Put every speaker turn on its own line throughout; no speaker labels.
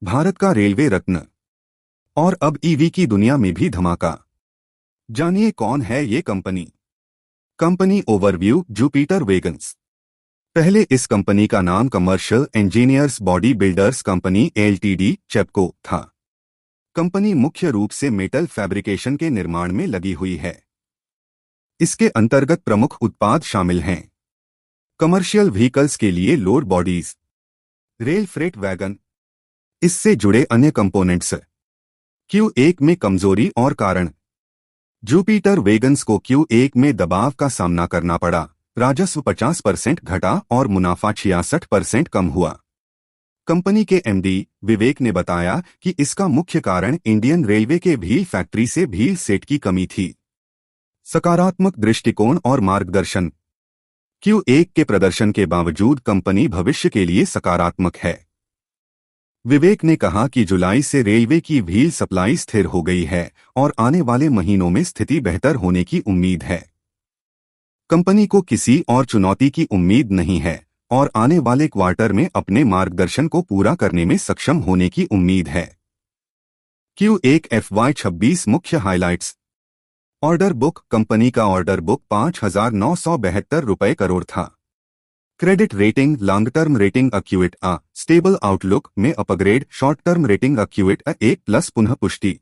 भारत का रेलवे रत्न। और अब ईवी की दुनिया में भी धमाका। जानिए कौन है ये company. Company overview. Jupiter Wagons. पहले इस कंपनी का नाम commercial engineers body builders company LTD चेपको था। कंपनी मुख्य रूप से मेटल फैब्रिकेशन के निर्माण में लगी हुई है। इसके अंतर्गत प्रमुख उत्पाद शामिल हैं कमर्शियल व्हीकल्स के लिए load bodies, rail freight wagon, इससे जुड़े अन्य कंपोनेंट्स। Q1 में कमजोरी और कारण। जुपिटर वेगन्स को Q1 में दबाव का सामना करना पड़ा, राजस्व 50% घटा और मुनाफा 66% कम हुआ। कंपनी के एमडी विवेक ने बताया कि इसका मुख्य कारण इंडियन रेलवे के व्हील फैक्ट्री से व्हील सेट की कमी थी। सकारात्मक दृष्टिकोण और मार्गदर्शन। Q1 के प्रदर्शन के बावजूद कंपनी भविष्य के लिए सकारात्मक है। विवेक ने कहा कि जुलाई से रेलवे की व्हील सप्लाई स्थिर हो गई है और आने वाले महीनों में स्थिति बेहतर होने की उम्मीद है। कंपनी को किसी और चुनौती की उम्मीद नहीं है और आने वाले क्वार्टर में अपने मार्गदर्शन को पूरा करने में सक्षम होने की उम्मीद है। Q1 FY26 मुख्य हाइलाइट्स। Order book. कंपनी का ऑर्डर बुक 5,972 रुपये करोड़ था। Credit rating. Long term rating Acuite A stable outlook में upgrade, short term rating Acuite A+ पुनः पुष्टि।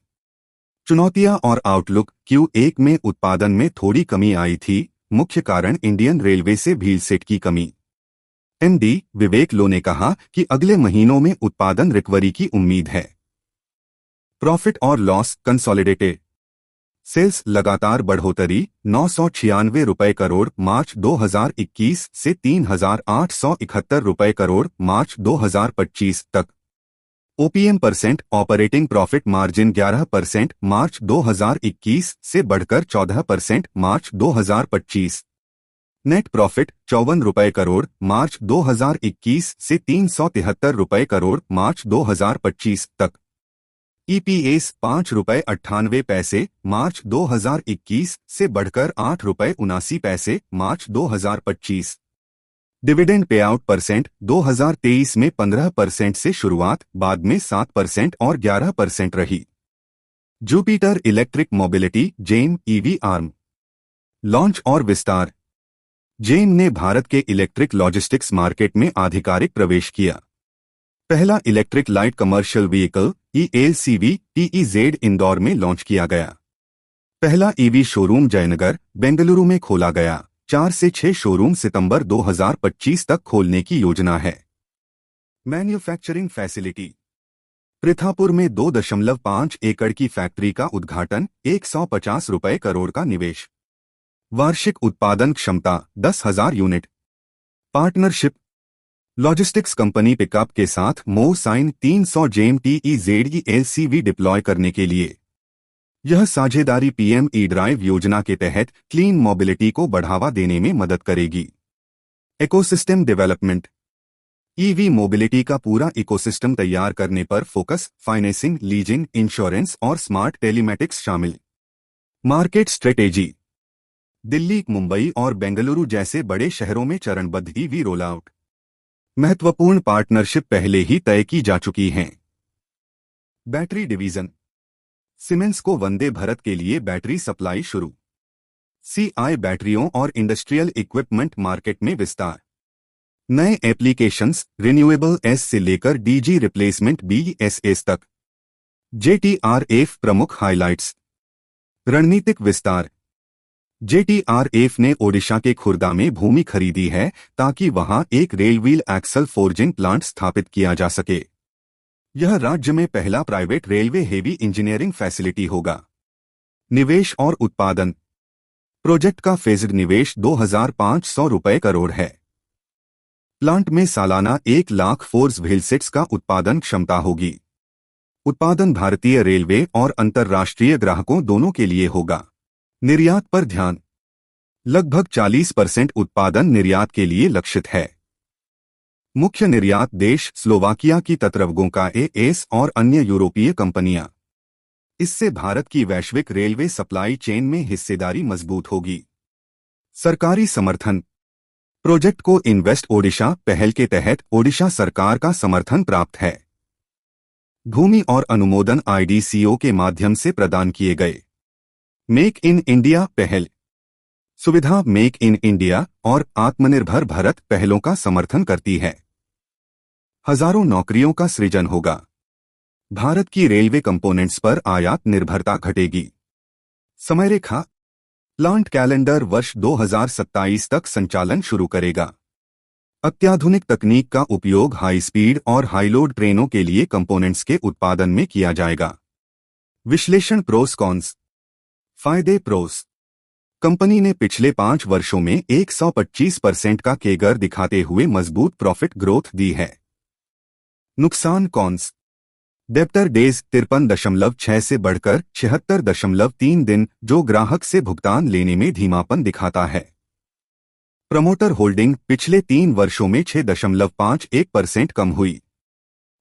चुनौतियां और आउटलुक। Q1 में उत्पादन में थोड़ी कमी आई थी, मुख्य कारण इंडियन रेलवे से व्हील सेट की कमी। एमडी विवेक लो ने कहा कि अगले महीनों में उत्पादन रिकवरी की उम्मीद है। प्रॉफिट और लॉस कंसोलिडेटेड। सेल्स लगातार बढ़ोतरी, 996 रुपये करोड़ मार्च 2021 से 3,871 रुपये करोड़ मार्च 2025 तक। OPM percent. Operating profit margin 11% March 2021 से बढ़कर 14% मार्च 2025। नेट प्रॉफिट 54 रुपये करोड़ मार्च 2021 से 373 रुपये करोड़ मार्च 2025 तक। ईपीएस 5.98 मार्च 2021 से बढ़कर 8.79 मार्च 2025। डिविडेंड पेआउट परसेंट 2023 में 15% से शुरुआत, बाद में 7% और 11% रही। Jupiter electric mobility JEM EV arm. Launch और विस्तार। जेम ने भारत के इलेक्ट्रिक लॉजिस्टिक्स मार्केट में आधिकारिक प्रवेश किया। पहला electric light commercial vehicle ELCV TEZ Indore में लॉन्च किया गया। पहला ईवी शोरूम जयनगर, बेंगलुरु में खोला गया। 4 से 6 शोरूम सितंबर 2025 तक खोलने की योजना है। Manufacturing facility. पृथापुर में 2.5 एकड़ की फैक्ट्री का उद्घाटन, 150 रुपये करोड़ का निवेश। वार्षिक उत्पादन क्षमता 10,000 unit. Partnership. Logistics company Pickup के साथ मो sign 300 JEM TEZ ELCV deploy करने के लिए। यह साझेदारी PME ड्राइव योजना के तहत क्लीन मोबिलिटी को बढ़ावा देने में मदद करेगी। Ecosystem development. ईवी मोबिलिटी का पूरा इकोसिस्टम तैयार करने पर फोकस, फाइनेंसिंग, लीजिंग, इंश्योरेंस और स्मार्ट टेलीमेटिक्स शामिल। Market strategy. दिल्ली, मुंबई और बेंगलुरु जैसे बड़े शहरों में चरणबद्ध ईवी रोल आउट। महत्वपूर्ण पार्टनरशिप पहले ही तय की जा चुकी हैं। Battery division. सीमेंस को वंदे भारत के लिए बैटरी सप्लाई शुरू। CI बैटरियों और इंडस्ट्रियल इक्विपमेंट मार्केट में विस्तार। नए एप्लीकेशंस, रिन्यूएबल S से लेकर DG रिप्लेसमेंट BESS तक। JTRF प्रमुख हाइलाइट्स। रणनीतिक विस्तार। JTRF ने ओडिशा के खुर्दा में भूमि खरीदी है ताकि वहां एक rail wheel axle forging plant स्थापित किया जा सके। यह राज्य में पहला private railway heavy engineering facility होगा। निवेश और उत्पादन। प्रोजेक्ट का फेज्ड निवेश 2,500 रुपये करोड़ है। प्लांट में सालाना 1 लाख फोर्स व्हीलसेट्स का उत्पादन क्षमता होगी। उत्पादन भारतीय रेलवे और अंतर्राष्ट्रीय ग्राहकों दोनों के लिए होगा। निर्यात पर ध्यान। लगभग 40% उत्पादन निर्यात के लिए लक्षित है। मुख्य निर्यात देश स्लोवाकिया की तत्रवगों का AS और अन्य यूरोपीय कंपनियां। इससे भारत की वैश्विक रेलवे सप्लाई चेन में हिस्सेदारी मजबूत होगी। सरकारी समर्थन। प्रोजेक्ट को इन्वेस्ट ओडिशा पहल के तहत ओडिशा सरकार का समर्थन प्राप्त है। भूमि और अनुमोदन IDCO के माध्यम से प्रदान किए गए। मेक इन इंडिया पहल। सुविधा मेक इन इंडिया और आत्मनिर्भर भारत पहलों का समर्थन करती है। हजारों नौकरियों का सृजन होगा। भारत की रेलवे कंपोनेंट्स पर आयात निर्भरता घटेगी। समयरेखा। प्लांट कैलेंडर वर्ष 2027 तक संचालन शुरू करेगा। अत्याधुनिक तकनीक का उपयोग हाई स्पीड और हाई लोड ट्रेनों के लिए कंपोनेंट्स के उत्पादन में किया जाएगा। विश्लेषण प्रोस कॉन्स। फायदे प्रोस। कंपनी ने पिछले 5 वर्षों में 125% का केगर दिखाते हुए मजबूत प्रॉफिट ग्रोथ दी है। नुकसान कॉन्स। डेब्टर डेज 53.6 से बढ़कर 76.3 दिन, जो ग्राहक से भुगतान लेने में धीमापन दिखाता है। प्रमोटर होल्डिंग पिछले 3 वर्षों में 6.51% कम हुई।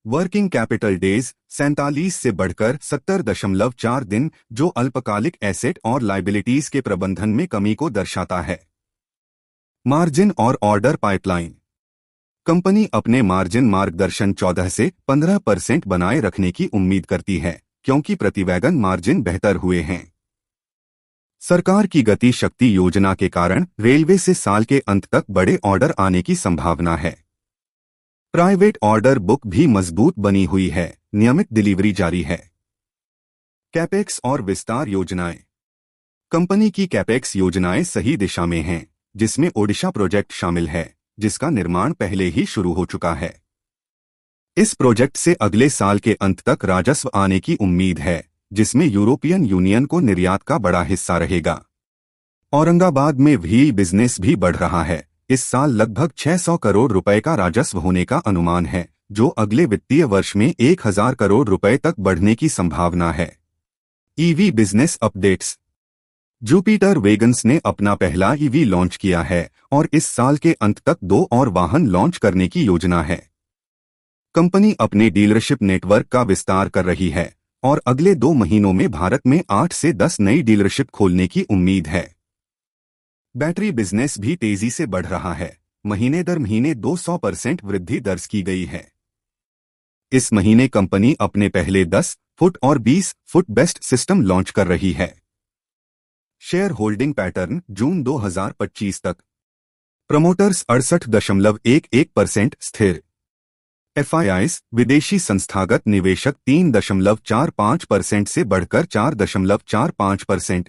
वर्किंग कैपिटल डेज 47 से बढ़कर 70.4 दिन, जो अल्पकालिक एसेट और लायबिलिटीज के प्रबंधन में कमी को दर्शाता है। मार्जिन और ऑर्डर पाइपलाइन। कंपनी अपने मार्जिन मार्गदर्शन 14 से 15% बनाए रखने की उम्मीद करती है, क्योंकि प्रतिवैगन मार्जिन बेहतर हुए हैं। सरकार की गति शक्ति योजना के कारण रेलवे से साल के अंत तक बड़े ऑर्डर आने की संभावना है। प्राइवेट ऑर्डर बुक भी मजबूत बनी हुई है, नियमित डिलीवरी जारी है। कैपेक्स और विस्तार योजनाएं। कंपनी की कैपेक्स योजनाएं सही दिशा में हैं, जिसमें ओडिशा प्रोजेक्ट शामिल है, जिसका निर्माण पहले ही शुरू हो चुका है। इस प्रोजेक्ट से अगले साल के अंत तक राजस्व आने की उम्मीद है, जिसमें यूरोपियन यूनियन को निर्यात का बड़ा हिस्सा रहेगा। औरंगाबाद में व्हील बिजनेस भी बढ़ रहा है। इस साल लगभग 600 करोड़ रुपए का राजस्व होने का अनुमान है, जो अगले वित्तीय वर्ष में 1000 करोड़ रुपए तक बढ़ने की संभावना है। EV business updates. Jupiter vegans ने अपना पहला ईवी लॉन्च किया है और इस साल के अंत तक 2 और वाहन लॉन्च करने की योजना है। कंपनी अपने डीलरशिप नेटवर्क का विस्तार कर रही है और अगले 2 महीनों में भारत में 8 से 10 नई डीलरशिप खोलने की उम्मीद है। बैटरी बिजनेस भी तेजी से बढ़ रहा है। महीने दर महीने 200% वृद्धि दर्ज की गई है। इस महीने कंपनी अपने पहले 10 फुट और 20 फुट बेस्ट सिस्टम लॉन्च कर रही है। शेयर होल्डिंग पैटर्न जून 2025 तक। प्रमोटर्स 68.11% स्थिर। FIIs विदेशी संस्थागत निवेशक 3.45% से बढ़कर 4.45%।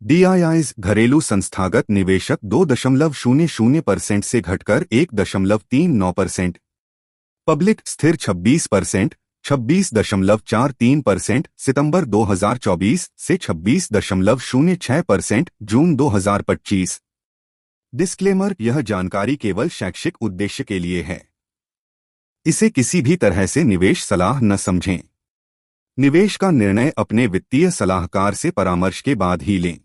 DIIs घरेलू संस्थागत निवेशक 2.00% से घटकर 1.39%। पब्लिक स्थिर 26%, 26.43% सितंबर 2024 से 26.06% जून 2025। डिस्क्लेमर: यह जानकारी केवल शैक्षिक उद्देश्य के लिए है। इसे किसी भी तरह से निवेश सलाह न समझें। निवेश का निर्णय अपने वित्तीय सलाहकार से परामर्श के बाद ही लें।